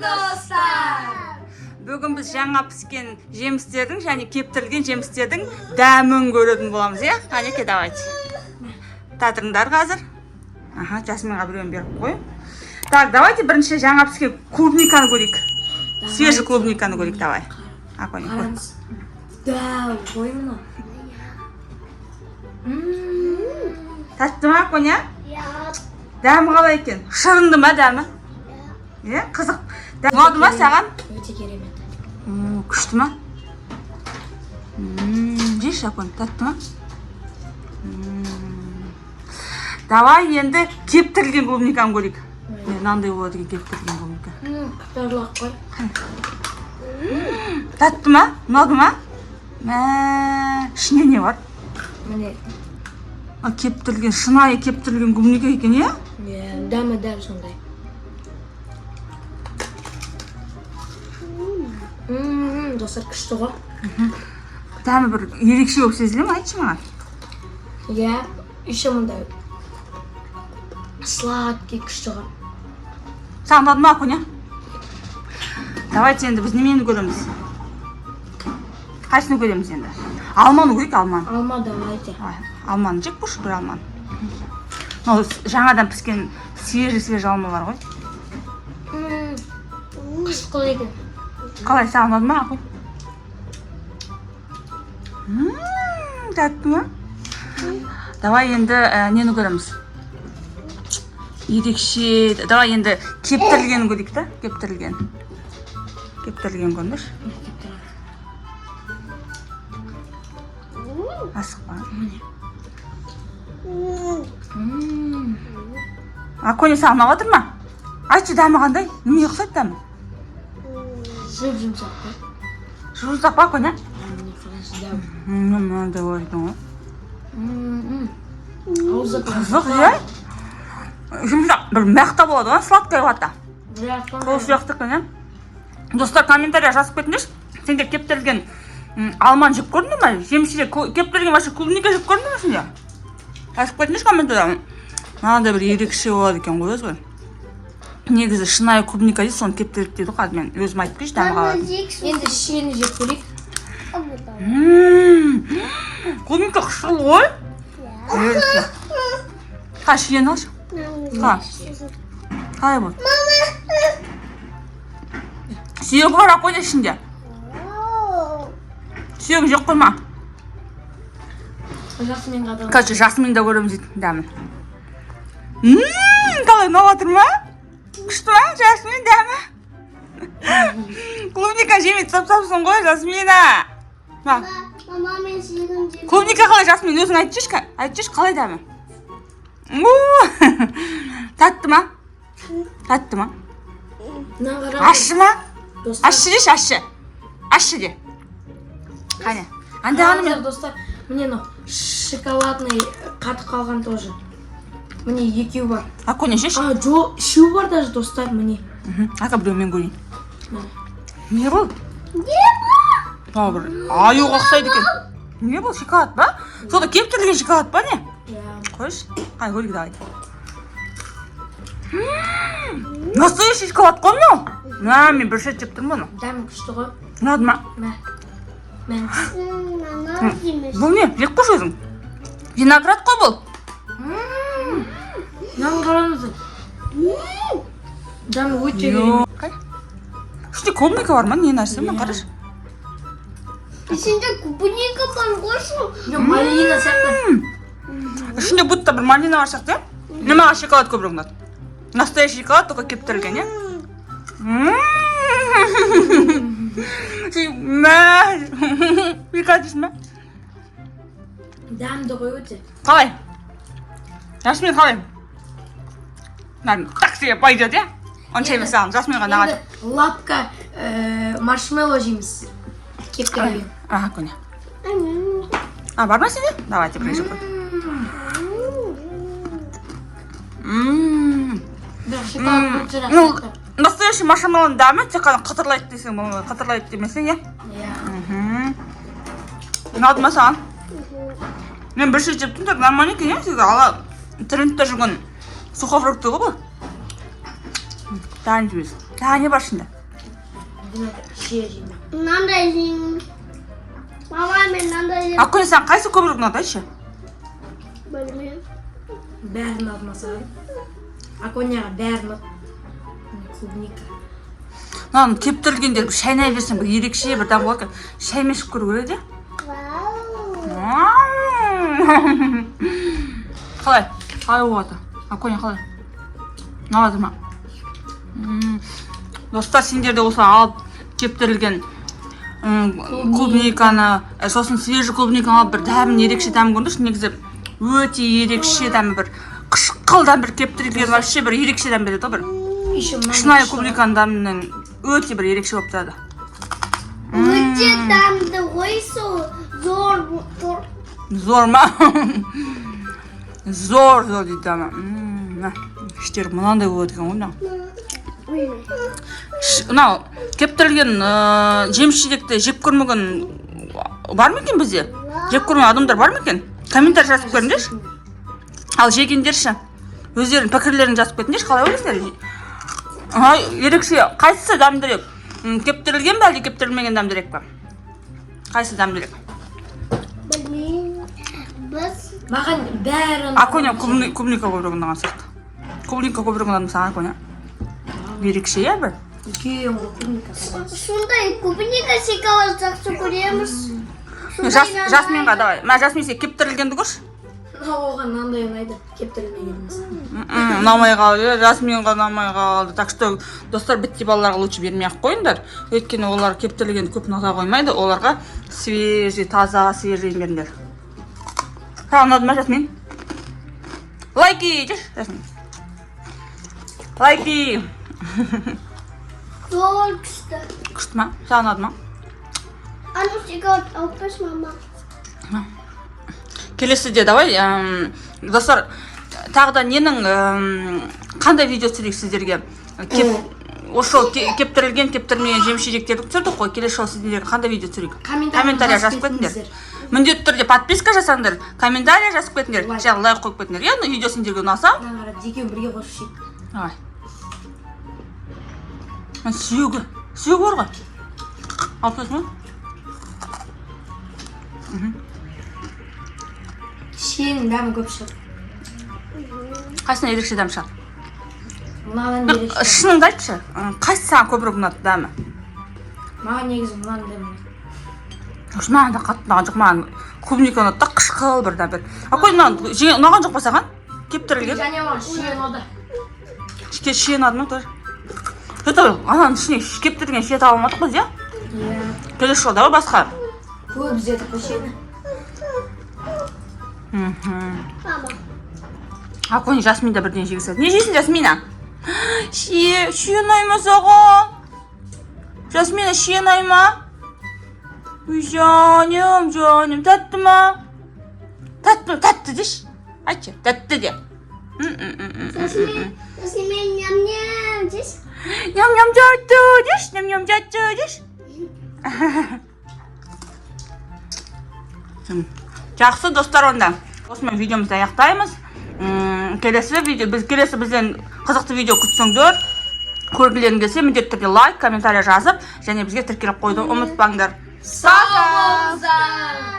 достар! Бүгін біз жаңа піскен жемістердің және кептірілген жемістердің дәмін көретін боламыз, иә? Қанеке, давайте. Татырыңдар қазір. Аха, Жасминға біреуін беріп қой. Так, давайте бірінші жаңа піскен клубниканы көрейік. Свежий клубниканы көрейік, давай. Аконе, қой. Да, ой мұны. Татты ма, Аконе? Дәмі қалай екен? Шырынды ма дәмі? Е, қызық. Ұнады ма саған? Өте керемет. Күшті ма? Жеш, Акон, татты ма? Давай енді кептірілген клубниканы көрейік. Мынандай болады екен кептірілген клубника. Құптарлық қой. Татты ма? Ұнады ма? Ішіне не бар? Міне. Кептірілген, шынайы кептірілген клубника екен, е? Дәмі дәл сондай. Достар күшті ғой. Дәмі бір ерекше болып сезіле ме? Айтшы маған. Иә, еще мұндай сладкий күшті ғой. Саған ұнады ма, Аконе? Давайте енді біз немені көреміз? Қайсыны көреміз енді? Алманы көрейік, алманы. Алма давайте. Алманы жек бұш, бір алманы. Жаңадан піскен свежий алмалар ғой. Қышқыл екен. Қалай, саған ұнады ма, Акон? Татты ма? Давай енді нені көреміз? Ерекше, давай енді кептірілген көрейік та? Кептірілген көріңдерші. Асық па? Аконе, саған ұнап отыр ма? Айтшы, дәмі қандай? Неме ұқсайды дәмі? Жұмсақ қой. Жұмсақ па, Аконе? Мынандай ойдың ғой. Аузы Қызық, е? Жұмсақ, бір мәқта болады ғой, сладкай болады. Бұл сияқты екен, е? Достар, комментария жазып кетіңдерші. Сендер кептірілген алманы жеп көрдің ме? Жемісінде кептірілген вообще клубника жеп көрдің ме сендер? Жазып кетіңдерші комментария. Мынандай бір ерекше болады екен ғой, өзі ғой. Негізі шынайы клубника дейді, соны кептіріп дейді. Қазір мен өзім айтып кетші, дәмі қалады. Енді шиені жеп көрейік. Клубника қышқыл ғой. Қа, шиені алшы. Қа. Қалай болды? Сүйегі бар Аконе ішінде. Сүйегі жоқ қойма. Жасминға да. Қазір жасминда көреміз дейді дәмін. Қалай, ұнап отыр ма? Күшті ма, жасмин дәмі? Клубника жемейді, сап-сапсың ғой, жасмина. Мама, мен сүйегім жеп. Клубника қалай, жасмин, өзің айтшы, қалай дәмі? Татты ма? Татты ма? Ашшы ма? Ашшы деші, ашшы. Ашшы де. Қане. Андағаны мен. Достар, мне шоколадный қатып қалған тоже. Мне екеу бар. Аконе жеш? Жоқ, үшеу бар даже, достар, мне. Ака біреу мен көрейін. Не бұл? Не бұл? Бір аюға ұқсайды екен. Не бұл, шоколад ба? Сода кептірілген шоколад ба не? Қойшы. Қай, көрейік давай. Настоящий шоколад қой мынау? Мен бір шет жеп тұрмын оны. Дәмі күшті ғой. Ұнады ма? Бұл не? Жек қош өзің. Виноград қой бұл. Мынаны қараңыздар. Дәмі өте керемет. Ішінде клубника бар ма? Не нәрсе? Мен қарашы. Ішінде клубника бар қойсын. Малина сияқты. Ішінде будто бір малина бар сияқты, е? Маған шоколад көбірек ұнады. Настоящий шоколад, только кептірілген, е? Бекат дейсің ба? Дәмді ғой өте. Қалай? Жасмин қалай? Так себе пойдет, е? Онша емес саған, жасминға нағады. Лапка маршмеллоу жейміз. Кептірілген. Көне. Бар ма сенде? Давайте, бірінші қой. Настоящий маршмеллоуның дәмі тек қана қытырлайды десең, қытырлайды демесең, е? Ұнады ма саған? Мен бір шет жептім, так нормально екен, е? Ала трендте жүрген сухофрукты ғой бұл. Дайын жемес. Тағы не бар ішінде? Шие жеймін. Мынандай жеймін. Мама, мен мынандай жеймін. Ақкөне, саған қайсы көбірек ұнады айтшы? Білмеймін. Бәрін ұнады маған. Аконяға бәрін ұнады. Клубника. Мынаны кептірілгендер шайнай берсең бір ерекше бір дәм болады. Шаймен ішіп көру керек, Вау. Қалай? Қалай болады? Аконя қалай? Ұнады ма? Достар, сендер де осы алып кептірілген клубниканы, сосын свежий клубниканы алып бір дәмін ерекше дәмін көрдіңіз. Негізі өте ерекше дәмі бір қышқылдан бір кептірілген вообще бір ерекше дәм береді ғой бір. Шынайы клубниканың дәмінен өте бір ерекше болып тұрады. Өте дәмді ғой сол. Зор. Зор ма? Зор дейді дәмі. Іштері мынандай болады екен ғой мына. Мынау кептірілген жеміс жидекті жеп көрмеген бар ма екен бізде? Жеп көрмеген адамдар бар ма екен? Комментарий жазып көріңдерші. Ал жегендерші өздерінің пікірлерін жазып кетіңдерші. Қалай ойлайсыңдар? Ерекше қайсысы дәмдірек? Кептірілген бе әлде кептірілмеген дәмдірек пе? Қайсы дәмдірек? Білмеймін. Біз Маған бәрін... Аконя клубника көбірек ұнаған сияқты. Клубника көбірек ұнады саған, Аконя? Ерекше иә бір? Екеуің ғой клубника. сондай клубника шоколад жақсы көреміз. Жасминға давай. Мә жасмин сен кептірілгенді көрші. Оған мынандай ұнайды, кептірілмеген емес. Ұнамай қалды, жасминға ұнамай қалды. Так что достар, бітті балаларға лучше бермей-ақ қойыңдар. Өйткені олар кептірілгенді көп ұната қоймайды. Оларға свежий, таза, свежий беріңдер. Саған ұнады ма, жасмин? Лайки, деш, жасмин. Лайки. Зор күшті. Күшті ма? Саған ұнады ма? Anu шоколад алып берші, мама. Келесіде давай, достар, тағы да ненің қандай видео түсірейік сіздерге? Осы кептірілген, кептірілмеген жеміс жидектерді түсірдік қой. Келесі жолы сіздерге қандай видео түсірейік? Комментария жазып кетіңдер. Міндетті түрде подписка жасаңдар, комментария жазып кетіңдер, жаңағы лайк қойып кетіңдер. Иә, видео сендерге ұнаса? Екеуін бірге қосып жейік. Давай. Сүйегі бар ғой. Алып тұрсың ба? Шиенің дәмі көп шығады. Қайсына ерекше дәм шығады? Маған ерекше. Шыныңды айтшы, қайсы саған көбірек ұнады дәмі? Маған негізі мынаның дәмі. Маған да қатты ұнаған жоқ, маған клубника ұнады да қышқыл бір дәм бір. Ақой, ұнаған жоқ па саған? Кептірілген? Және маған шие ұнады. Шие ұнады ма тоже? Ананың ішіне кептірілген шие таба алмадық біз, иә? Иә. Келесі жолы давай басқа. Көп іздедік қой шиені. Мама. Ақой, жасмин да бірден жегісі. Не жейсің жасмина? Шие ұнай ма саған? Жасмина, шие ұнай ма? Жаным, тәтті ма? Тәтті деш. Айтшы, тәтті де. Жасмин ням-ням деш. Ням-ням тәтті деш, ням-ням тәтті деш. Жақсы достар, онда осымен видеомызды аяқтаймыз. Келесі бізден қызықты видео күтсеңдер, көргілерің келсе міндетті түрде лайк, комментария жазып, және бізге тіркеліп қойды ұмытпаңдар. Сау болыңыздар!